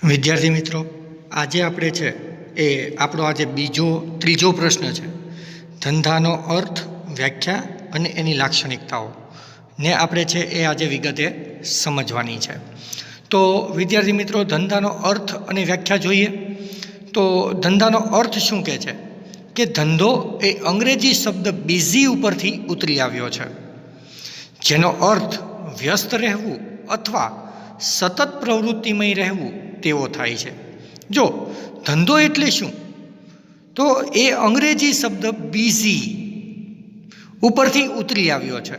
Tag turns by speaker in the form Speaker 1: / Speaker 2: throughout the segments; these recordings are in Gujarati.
Speaker 1: વિદ્યાર્થી મિત્રો, આજે આપણે છે એ આપણો આજે ત્રીજો પ્રશ્ન છે. ધંધાનો અર્થ, વ્યાખ્યા અને એની લાક્ષણિકતાઓ ને આપણે છે એ આજે વિગતે સમજવાની છે. તો વિદ્યાર્થી મિત્રો, ધંધાનો અર્થ અને વ્યાખ્યા જોઈએ તો ધંધાનો અર્થ શું કહે છે કે ધંધો એ અંગ્રેજી શબ્દ બિઝી ઉપરથી ઉતરી આવ્યો છે, જેનો અર્થ વ્યસ્ત રહેવું અથવા સતત પ્રવૃત્તિમય રહેવું તેવો થાય છે. જો ધંધો એટલે શું, તો એ અંગ્રેજી શબ્દ બિઝી ઉપરથી ઉતરી આવ્યો છે,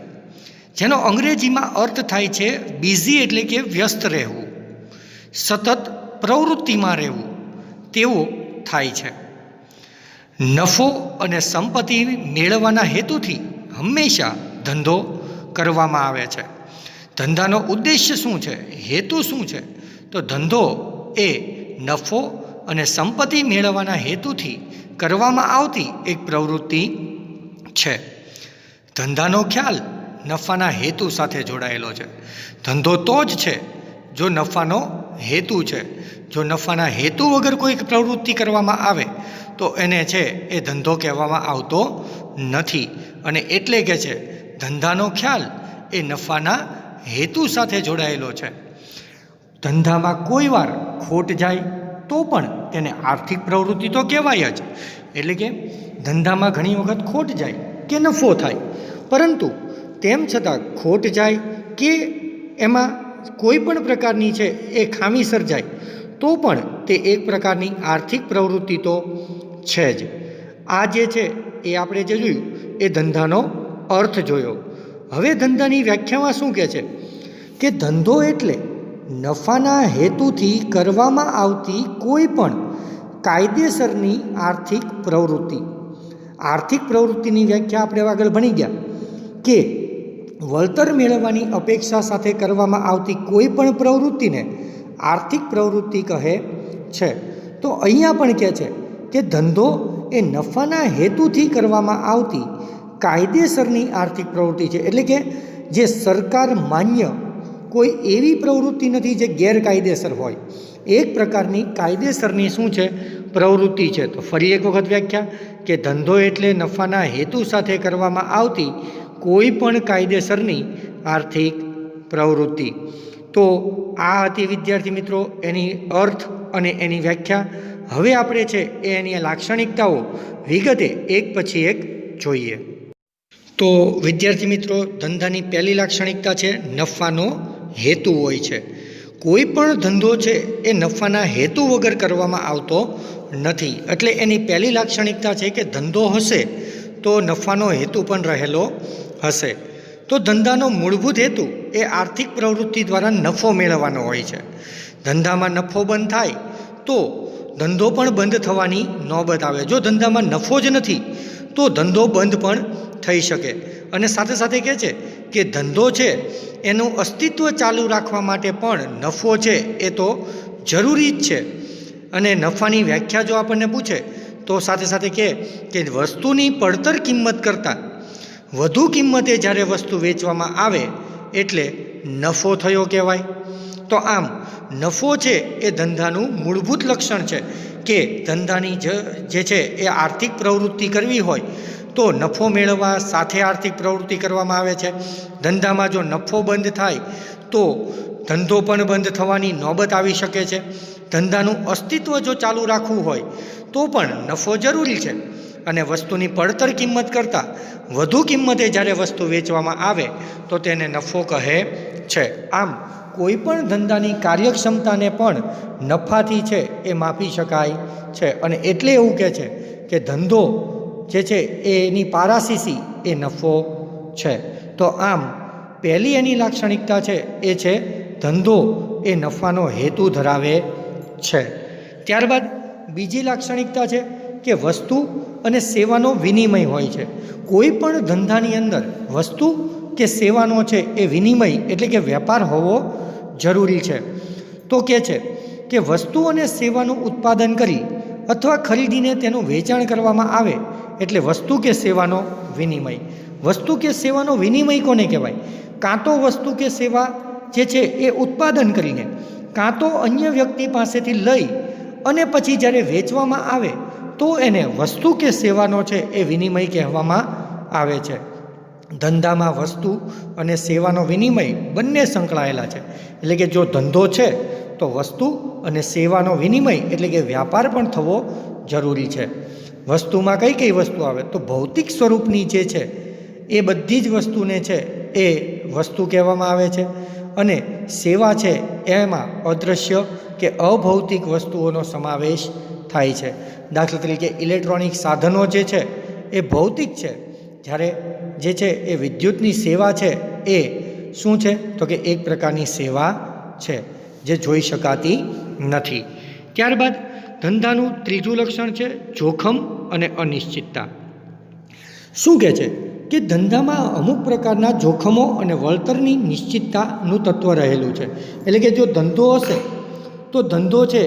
Speaker 1: જેનો અંગ્રેજીમાં અર્થ થાય છે બિઝી એટલે કે વ્યસ્ત રહેવું, સતત પ્રવૃત્તિમાં રહેવું તેવો થાય છે. નફો અને સંપત્તિ મેળવવાના હેતુથી હંમેશા ધંધો કરવામાં આવે છે. ધંધાનો ઉદ્દેશ્ય શું છે, હેતુ શું છે, તો ધંધો એ નફો અને સંપત્તિ મેળવવાના હેતુથી કરવામાં આવતી એક પ્રવૃત્તિ છે. ધંધાનો ખ્યાલ નફાના હેતુ સાથે જોડાયેલો છે. ધંધો તો જ છે જો નફાનો હેતુ છે. જો નફાના હેતુ વગર કોઈ પ્રવૃત્તિ કરવામાં આવે તો એને છે એ ધંધો કહેવામાં આવતો નથી. અને એટલે કે છે ધંધાનો ખ્યાલ એ નફાના હેતુ સાથે જોડાયેલો છે. ધંધામાં કોઈ વાર ખોટ જાય તો પણ તેને આર્થિક પ્રવૃત્તિ તો કહેવાય જ. એટલે કે ધંધામાં ઘણી વખત ખોટ જાય કે નફો થાય, પરંતુ તેમ છતાં ખોટ જાય કે એમાં કોઈ પણ પ્રકારની છે એ ખામી સર્જાય તો પણ તે એક પ્રકારની આર્થિક પ્રવૃત્તિ તો છે જ. આ જે છે એ આપણે જે જોયું એ ધંધાનો અર્થ જોયો. હવે ધંધાની વ્યાખ્યામાં શું કહે છે કે ધંધો એટલે નફાના હેતુથી કરવામાં આવતી કોઈ પણ કાયદેસરની આર્થિક પ્રવૃત્તિ. આર્થિક પ્રવૃત્તિની વ્યાખ્યા આપણે આગળ ભણી ગયા કે વળતર મેળવવાની અપેક્ષા સાથે કરવામાં આવતી કોઈ પણ પ્રવૃત્તિને આર્થિક પ્રવૃત્તિ કહે છે. તો અહીંયા પણ કહે છે કે ધંધો એ નફાના હેતુથી કરવામાં આવતી કાયદેસરની આર્થિક પ્રવૃત્તિ છે. એટલે કે જે સરકાર માન્ય કોઈ એવી પ્રવૃત્તિ નથી જે ગેરકાયદેસર હોય, એક પ્રકારની કાયદેસરની શું છે, પ્રવૃત્તિ છે. તો ફરી એક વખત વ્યાખ્યા કે ધંધો એટલે નફાના હેતુ સાથે કરવામાં આવતી કોઈ પણ કાયદેસરની આર્થિક પ્રવૃત્તિ. તો આ હતી વિદ્યાર્થી મિત્રો એની અર્થ અને એની વ્યાખ્યા. હવે આપણે છે એ એની લાક્ષણિકતાઓ વિગતે એક પછી એક જોઈએ. તો વિદ્યાર્થી મિત્રો, ધંધાની પહેલી લાક્ષણિકતા છે નફાનો હેતુ હોય છે. કોઈ પણ ધંધો છે એ નફાના હેતુ વગર કરવામાં આવતો નથી. એટલે એની પહેલી લાક્ષણિકતા છે કે ધંધો હશે તો નફાનો હેતુ પણ રહેલો હશે. તો ધંધાનો મૂળભૂત હેતુ એ આર્થિક પ્રવૃત્તિ દ્વારા નફો મેળવવાનો હોય છે. ધંધામાં નફો બંધ થાય તો ધંધો પણ બંધ થવાની નોબત આવે. જો ધંધામાં નફો જ નથી તો ધંધો બંધ પણ થઈ શકે. અને સાથે સાથે કહે છે કે ધંધો છે એનું અસ્તિત્વ ચાલુ રાખવા માટે પણ નફો છે એ તો જરૂરી જ છે. અને નફાની વ્યાખ્યા જો આપણને પૂછે તો સાથે સાથે કહે કે વસ્તુની પડતર કિંમત કરતાં વધુ કિંમતે જ્યારે વસ્તુ વેચવામાં આવે એટલે નફો થયો કહેવાય. તો આમ નફો છે એ ધંધાનું મૂળભૂત લક્ષણ છે કે ધંધાની જે છે એ આર્થિક પ્રવૃત્તિ કરવી હોય તો નફો મેળવવા સાથે આર્થિક પ્રવૃત્તિ કરવામાં આવે છે. ધંધામાં જો નફો બંધ થાય તો ધંધો પણ બંધ થવાની નોબત આવી શકે છે. ધંધાનું અસ્તિત્વ જો ચાલુ રાખવું હોય તો પણ નફો જરૂરી છે. અને વસ્તુની પડતર કિંમત કરતાં વધુ કિંમતે જ્યારે વસ્તુ વેચવામાં આવે તો તેને નફો કહે છે. આમ કોઈ પણ ધંધાની કાર્યક્ષમતાને પણ નફાથી છે એ માપી શકાય છે. અને એટલે એવું કહે છે કે ધંધો જે છે એની પારાશીસી એ નફો છે. તો આમ પહેલી એની લાક્ષણિકતા છે એ છે ધંધો એ નફાનો હેતુ ધરાવે છે. ત્યારબાદ બીજી લાક્ષણિકતા છે કે વસ્તુ અને સેવાનો વિનિમય હોય છે. કોઈ પણ ધંધાની અંદર વસ્તુ કે સેવાનો છે એ વિનિમય એટલે કે વેપાર હોવો જરૂરી છે. તો કહે છે કે વસ્તુ અને સેવાનું ઉત્પાદન કરી અથવા ખરીદીને તેનું વેચાણ કરવામાં આવે એટલે વસ્તુ કે સેવાનો વિનિમય. વસ્તુ કે સેવાનો વિનિમય કોને કહેવાય? કાં તો વસ્તુ કે સેવા જે છે એ ઉત્પાદન કરીને કાં તો અન્ય વ્યક્તિ પાસેથી લઈ અને પછી જ્યારે વેચવામાં આવે તો એને વસ્તુ કે સેવાનો છે એ વિનિમય કહેવામાં આવે છે. ધંધામાં વસ્તુ અને સેવાનો વિનિમય બંને સંકળાયેલા છે. એટલે કે જો ધંધો છે તો વસ્તુ અને સેવાનો વિનિમય એટલે કે વ્યાપાર પણ થવો જરૂરી છે. વસ્તુમાં કઈ કઈ વસ્તુ આવે તો ભૌતિક સ્વરૂપની જે છે એ બધી જ વસ્તુને છે એ વસ્તુ કહેવામાં આવે છે, અને સેવા છે એમાં અદૃશ્ય કે અભૌતિક વસ્તુઓનો સમાવેશ થાય છે. દાખલા તરીકે ઇલેક્ટ્રોનિક સાધનો જે છે એ ભૌતિક છે, જ્યારે જે છે એ વિદ્યુતની સેવા છે એ શું છે તો કે એક પ્રકારની સેવા છે જે જોઈ શકાતી નથી. ત્યારબાદ ધંધાનું ત્રીજું લક્ષણ છે જોખમ અને અનિશ્ચિતતા. શું કહે છે કે ધંધામાં અમુક પ્રકારના જોખમો અને વળતરની નિશ્ચિતતાનું તત્વ રહેલું છે. એટલે કે જો ધંધો હશે તો ધંધો છે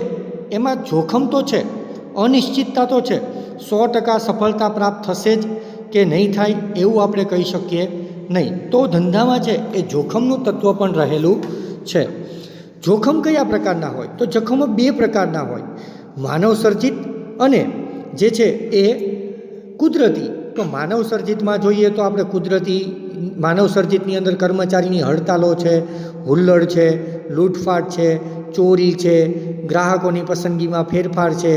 Speaker 1: એમાં જોખમ તો છે, અનિશ્ચિતતા તો છે. 100% સફળતા પ્રાપ્ત થશે જ કે નહીં થાય એવું આપણે કહી શકીએ નહીં. તો ધંધામાં છે એ જોખમનું તત્વ પણ રહેલું છે. જોખમ કયા પ્રકારના હોય તો જોખમો બે પ્રકારના હોય, માનવ સર્જિત અને જે છે એ કુદરતી. તો માનવ સર્જિતમાં જોઈએ તો આપણે કુદરતી માનવ સર્જિતની અંદર કર્મચારીની હડતાલો છે, હુલ્લડ છે, લૂંટફાટ છે, ચોરી છે, ગ્રાહકોની પસંદગીમાં ફેરફાર છે,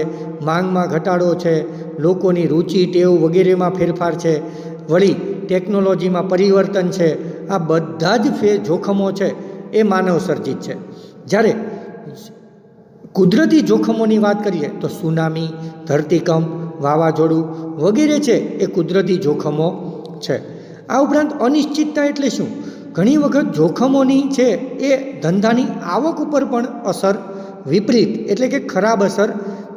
Speaker 1: માંગમાં ઘટાડો છે, લોકોની રુચિ ટેવ વગેરેમાં ફેરફાર છે, વળી ટેકનોલોજીમાં પરિવર્તન છે. આ બધા જ જોખમો છે એ માનવ સર્જિત છે. જ્યારે કુદરતી જોખમોની વાત કરીએ તો સુનામી, ધરતીકંપ, વાવાઝોડું વગેરે છે એ કુદરતી જોખમો છે. આ ઉપરાંત અનિશ્ચિતતા એટલે શું? ઘણી વખત જોખમોની છે એ ધંધાની આવક ઉપર પણ અસર વિપરીત એટલે કે ખરાબ અસર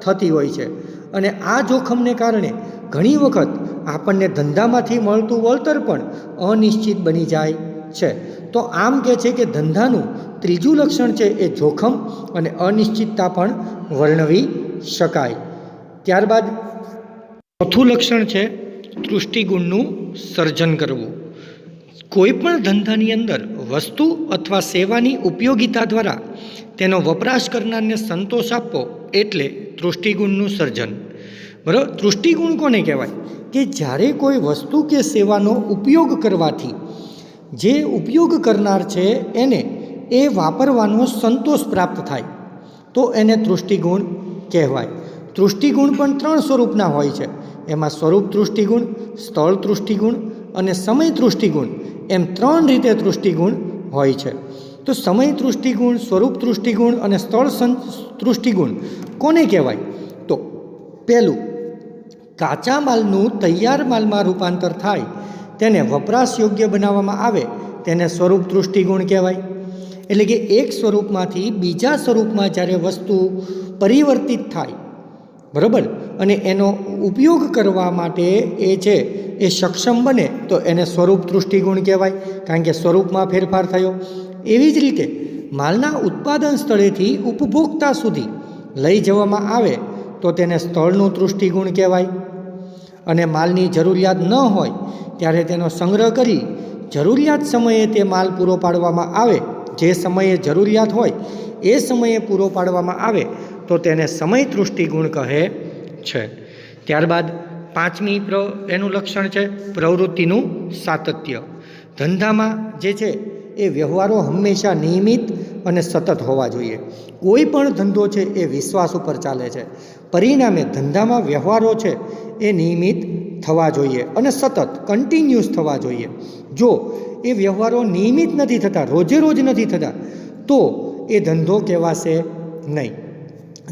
Speaker 1: થતી હોય છે, અને આ જોખમને કારણે ઘણી વખત આપણને ધંધામાંથી મળતું વળતર પણ અનિશ્ચિત બની જાય છે. તો આમ કહે છે કે ધંધાનું ત્રીજું લક્ષણ છે એ જોખમ અને અનિશ્ચિતતા પણ વર્ણવી શકાય. ત્યારબાદ ચોથું લક્ષણ છે તૃષ્ટિગુણનું સર્જન કરવું. કોઈ પણ ધંધાની અંદર વસ્તુ અથવા સેવાની ઉપયોગિતા દ્વારા તેનો વપરાશ કરનારને સંતોષ આપવો એટલે તૃષ્ટિગુણનું સર્જન. બરાબર. તૃષ્ટિગુણ કોને કહેવાય કે જ્યારે કોઈ વસ્તુ કે સેવાનો ઉપયોગ કરવાથી જે ઉપયોગ કરનાર છે એને એ વાપરવાનો સંતોષ પ્રાપ્ત થાય તો એને તૃષ્ટિગુણ કહેવાય. તૃષ્ટિગુણ પણ 3 સ્વરૂપના હોય છે. એમાં સ્વરૂપ તૃષ્ટિગુણ, સ્થળ તૃષ્ટિગુણ અને સમય તૃષ્ટિગુણ એમ 3 રીતે તૃષ્ટિગુણ હોય છે. તો સમય તૃષ્ટિગુણ, સ્વરૂપ તૃષ્ટિગુણ અને સ્થળ તૃષ્ટિગુણ કોને કહેવાય? તો પહેલું, કાચા માલનું તૈયાર માલમાં રૂપાંતર થાય તેને વપરાશ યોગ્ય બનાવવામાં આવે તેને સ્વરૂપ તૃષ્ટિગુણ કહેવાય. એટલે કે એક સ્વરૂપમાંથી બીજા સ્વરૂપમાં જ્યારે વસ્તુ પરિવર્તિત થાય, બરાબર, અને એનો ઉપયોગ કરવા માટે એ છે એ સક્ષમ બને તો એને સ્વરૂપ તૃષ્ટિગુણ કહેવાય, કારણ કે સ્વરૂપમાં ફેરફાર થયો. એવી જ રીતે માલના ઉત્પાદન સ્થળેથી ઉપભોક્તા સુધી લઈ જવામાં આવે તો તેને સ્થળનું તૃષ્ટિગુણ કહેવાય. અને માલની જરૂરિયાત ન હોય ત્યારે તેનો સંગ્રહ કરી જરૂરિયાત સમયે તે માલ પૂરો પાડવામાં આવે, જે સમયે જરૂરિયાત હોય એ સમયે પૂરો પાડવામાં આવે તો તેને સમય તૃષ્ટિગુણ કહે છે. ત્યારબાદ પાંચમી એનું લક્ષણ છે પ્રવૃત્તિનું સાતત્ય. ધંધામાં જે છે એ વ્યવહારો હંમેશા નિયમિત અને સતત હોવા જોઈએ. કોઈ પણ ધંધો છે એ વિશ્વાસ ઉપર ચાલે છે, પરિણામે ધંધામાં વ્યવહારો છે એ નિયમિત થવા જોઈએ અને સતત કન્ટિન્યુઅસ થવા જોઈએ. જો એ વ્યવહારો નિયમિત નથી થતા, રોજે રોજ નથી થતા, તો એ ધંધો કહેવાશે નહીં.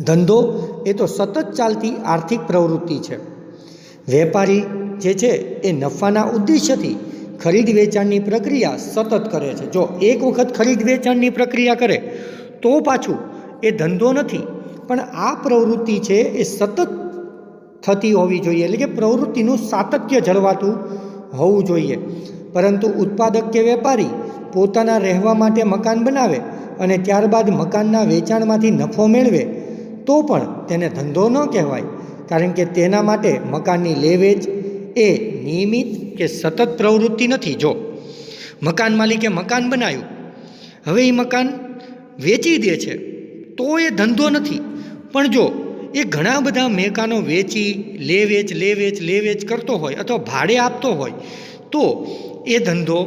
Speaker 1: ધંધો એ તો સતત ચાલતી આર્થિક પ્રવૃત્તિ છે. વેપારી જે છે એ નફાના ઉદ્દેશ્યથી ખરીદ વેચાણની પ્રક્રિયા સતત કરે છે. જો એક વખત ખરીદ વેચાણની પ્રક્રિયા કરે તો પાછું એ ધંધો નથી, પણ આ પ્રવૃત્તિ છે એ સતત થતી હોવી જોઈએ, એટલે કે પ્રવૃત્તિનું સાતત્ય જળવાતું હોવું જોઈએ. પરંતુ ઉત્પાદક કે વેપારી પોતાના રહેવા માટે મકાન બનાવે અને ત્યારબાદ મકાનના વેચાણમાંથી નફો મેળવે તો પણ તેને ધંધો ન કહેવાય, કારણ કે તેના માટે મકાનની લેવેચ એ નિયમિત કે સતત પ્રવૃત્તિ નથી. જો મકાન માલિકે મકાન બનાવ્યું, હવે એ મકાન વેચી દે છે, તો એ ધંધો નથી. પણ જો એ ઘણા બધા મેકાનો વેચી લે વેચ કરતો હોય અથવા ભાડે આપતો હોય તો એ ધંધો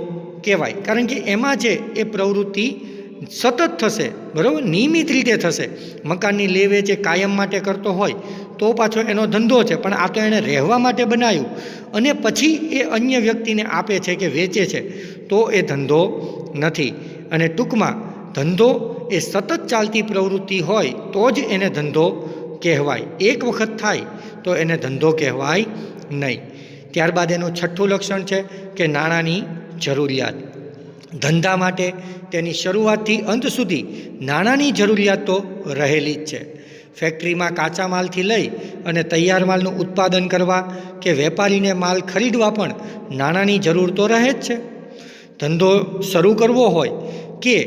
Speaker 1: કહેવાય. કારણ કે એમાં જે એ પ્રવૃત્તિ સતત થશે, બરાબર, નિયમિત રીતે થશે. મકાનની લે વેચ એ કાયમ માટે કરતો હોય તો પાછો એનો ધંધો છે, પણ આ તો એણે રહેવા માટે બનાવ્યું અને પછી એ અન્ય વ્યક્તિને આપે છે કે વેચે છે, તો એ ધંધો નથી. અને ટૂંકમાં ધંધો એ સતત ચાલતી પ્રવૃત્તિ હોય તો જ એને ધંધો કહેવાય. એક વખત થાય તો એને ધંધો કહેવાય નહીં. ત્યારબાદ એનું છઠ્ઠું લક્ષણ છે કે નાણાંની જરૂરિયાત. ધંધા માટે તેની શરૂઆતથી અંત સુધી નાણાંની જરૂરિયાત તો રહેલી જ છે. ફેક્ટરીમાં કાચા માલથી લઈ અને તૈયાર માલનું ઉત્પાદન કરવા કે વેપારીને માલ ખરીદવા પણ નાણાંની જરૂર તો રહે જ છે. ધંધો શરૂ કરવો હોય કે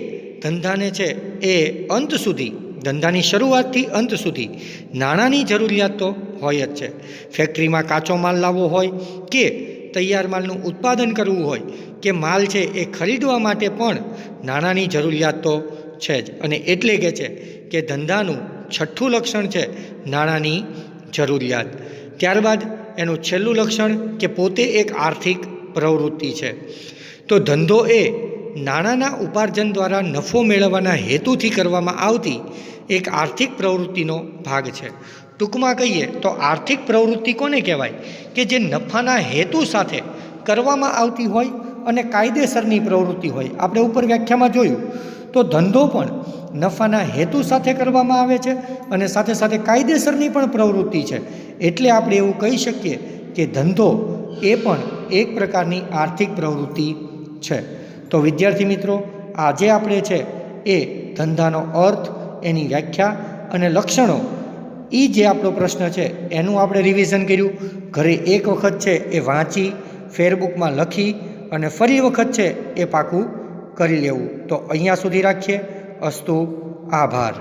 Speaker 1: ધંધાને છે એ અંત સુધી, ધંધાની શરૂઆતથી અંત સુધી નાણાંની જરૂરિયાત તો હોય જ છે. ફેક્ટરીમાં કાચો માલ લાવવો હોય કે તૈયાર માલનું ઉત્પાદન કરવું હોય કે માલ છે એ ખરીદવા માટે પણ નાણાંની જરૂરિયાત તો છે જ. અને એટલે કે છે કે ધંધાનું છઠ્ઠું લક્ષણ છે નાણાંની જરૂરિયાત. ત્યારબાદ એનું છેલ્લું લક્ષણ કે પોતે એક આર્થિક પ્રવૃત્તિ છે. તો ધંધો એ નાણાંના ઉપાર્જન દ્વારા નફો મેળવવાના હેતુથી કરવામાં આવતી એક આર્થિક પ્રવૃત્તિનો ભાગ છે. ટૂંકમાં કહીએ તો આર્થિક પ્રવૃત્તિ કોને કહેવાય? કે જે નફાના હેતુ સાથે કરવામાં આવતી હોય અને કાયદેસરની પ્રવૃત્તિ હોય. આપણે ઉપર વ્યાખ્યામાં જોયું તો ધંધો પણ નફાના હેતુ સાથે કરવામાં આવે છે અને સાથે સાથે કાયદેસરની પણ પ્રવૃત્તિ છે. એટલે આપણે એવું કહી શકીએ કે ધંધો એ પણ એક પ્રકારની આર્થિક પ્રવૃત્તિ છે. તો વિદ્યાર્થી મિત્રો, આજે આપણે છે એ ધંધાનો અર્થ, એની વ્યાખ્યા અને લક્ષણો, એ જે આપણો પ્રશ્ન છે એનું આપણે રિવિઝન કર્યું. ઘરે એક વખત છે એ વાંચી ફેરબુકમાં લખી અને ફરી વખત છે એ પાકું કરી લેવું. તો અહીંયા સુધી રાખીએ. અસ્તુ. આભાર.